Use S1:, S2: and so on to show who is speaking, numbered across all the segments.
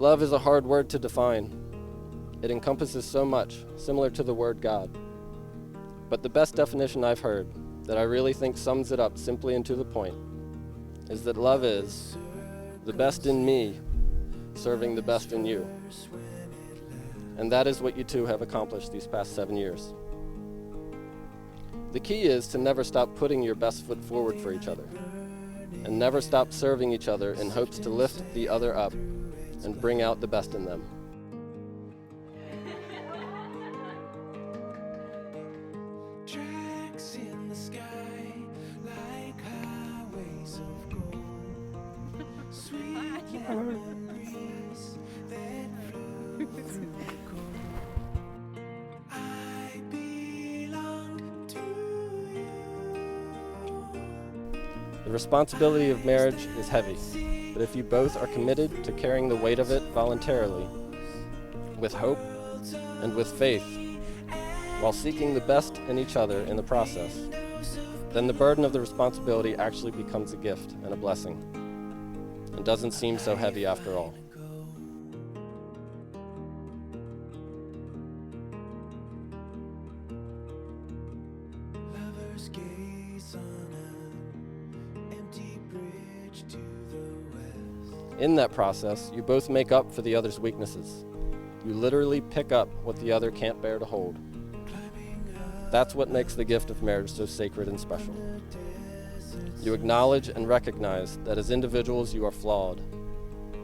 S1: Love is a hard word to define. It encompasses so much, similar to the word God. But the best definition I've heard, that I really think sums it up simply and to the point, is that love is the best in me serving the best in you. And that is what you two have accomplished these past 7 years. The key is to never stop putting your best foot forward for each other, and never stop serving each other in hopes to lift the other up and bring out the best in them.
S2: Tracks in the sky like highways of gold. Sweet memories that flew through the cold. I belong to you.
S1: The responsibility of marriage is heavy, but if you both are committed to carrying the weight of it voluntarily, with hope and with faith, while seeking the best in each other in the process, then the burden of the responsibility actually becomes a gift and a blessing, and doesn't seem so heavy after all.
S2: Lovers gaze on an empty bridge to the west.
S1: In that process, you both make up for the other's weaknesses. You literally pick up what the other can't bear to hold. That's what makes the gift of marriage so sacred and special. You acknowledge and recognize that as individuals you are flawed,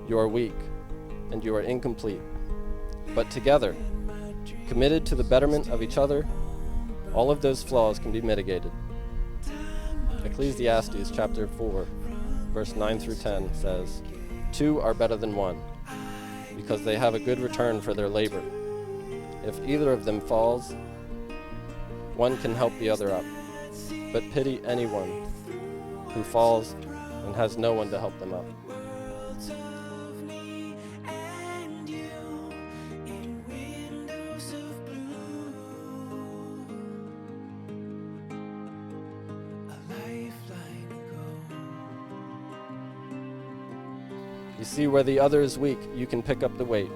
S1: you are weak, and you are incomplete. But together, committed to the betterment of each other, all of those flaws can be mitigated. Ecclesiastes chapter 4, verse 9 through 10 says, "Two are better than one, because they have a good return for their labor. If either of them falls, one can help the other up. But pity anyone who falls and has no one to help them up."
S2: Worlds of me and you in windows of blue. A lifeline ago.
S1: You see, where the other is weak, you can pick up the weight.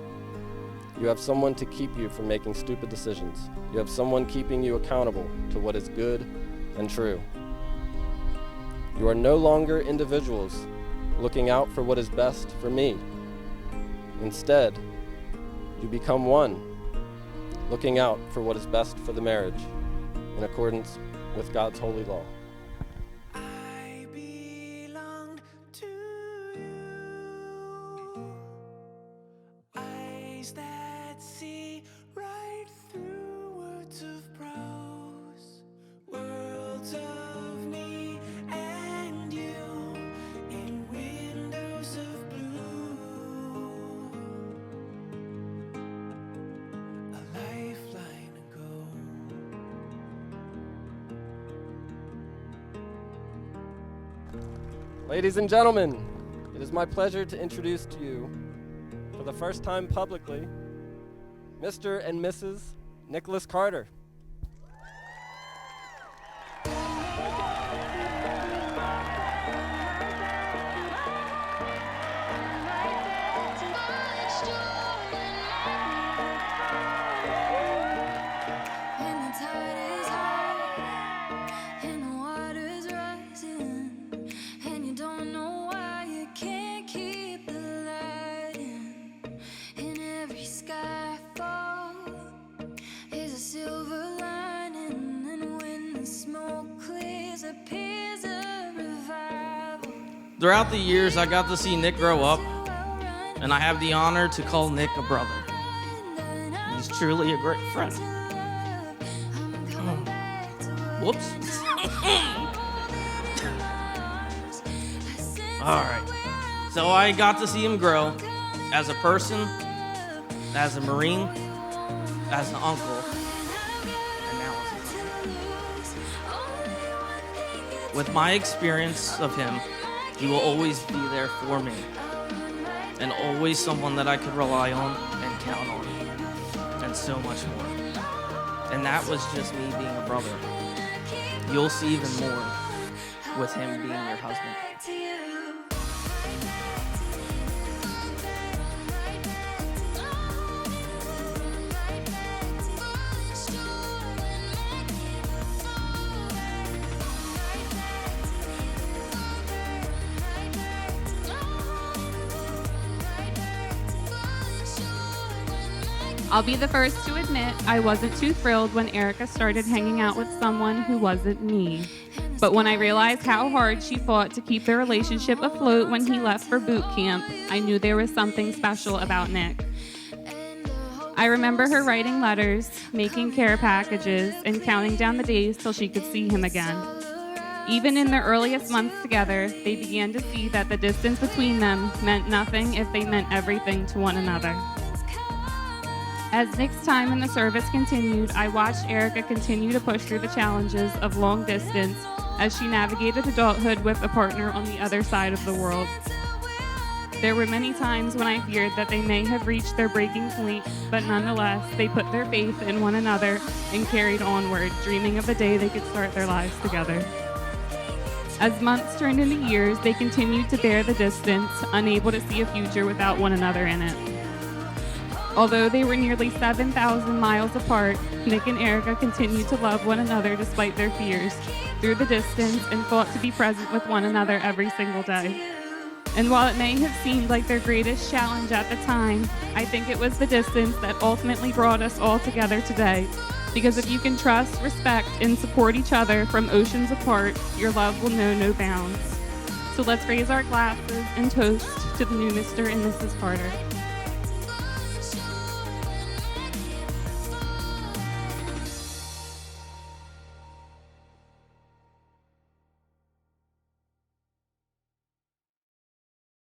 S1: You have someone to keep you from making stupid decisions. You have someone keeping you accountable to what is good and true. You are no longer individuals looking out for what is best for me. Instead, you become one, looking out for what is best for the marriage in accordance with God's holy law.
S2: I belong to you. Eyes that see right through words of prose. Worlds of me and you in windows of blue. A lifeline ago.
S1: Ladies and gentlemen, it is my pleasure to introduce to you, for the first time publicly, Mr. and Mrs. Nicholas Carter.
S3: When the tide is high and the water's rising, and you don't know why you can't keep the light in every skyfall is a silver lining, and when the smoke clears, appears a revival.
S4: Throughout the years, I got to see Nick grow up, and I have the honor to call Nick a brother. He's truly a great friend. Whoops. All right. So I got to see him grow as a person, as a Marine, as an uncle, and now as a friend. With my experience of him, he will always be there for me, and always someone that I could rely on and count on, and so much more. And that was just me being a brother. You'll see even more with him being your husband.
S3: To you.
S5: I'll be the first to admit I wasn't too thrilled when Erricka started hanging out with someone who wasn't me. But when I realized how hard she fought to keep their relationship afloat when he left for boot camp, I knew there was something special about Nick. I remember her writing letters, making care packages, and counting down the days till she could see him again. Even in their earliest months together, they began to see that the distance between them meant nothing if they meant everything to one another. As Nick's time in the service continued, I watched Erricka continue to push through the challenges of long distance as she navigated adulthood with a partner on the other side of the world. There were many times when I feared that they may have reached their breaking point, but nonetheless, they put their faith in one another and carried onward, dreaming of the day they could start their lives together. As months turned into years, they continued to bear the distance, unable to see a future without one another in it. Although they were nearly 7,000 miles apart, Nick and Erricka continued to love one another despite their fears, through the distance, and fought to be present with one another every single day. And while it may have seemed like their greatest challenge at the time, I think it was the distance that ultimately brought us all together today. Because if you can trust, respect, and support each other from oceans apart, your love will know no bounds. So let's raise our glasses and toast to the new Mr. and Mrs. Carter.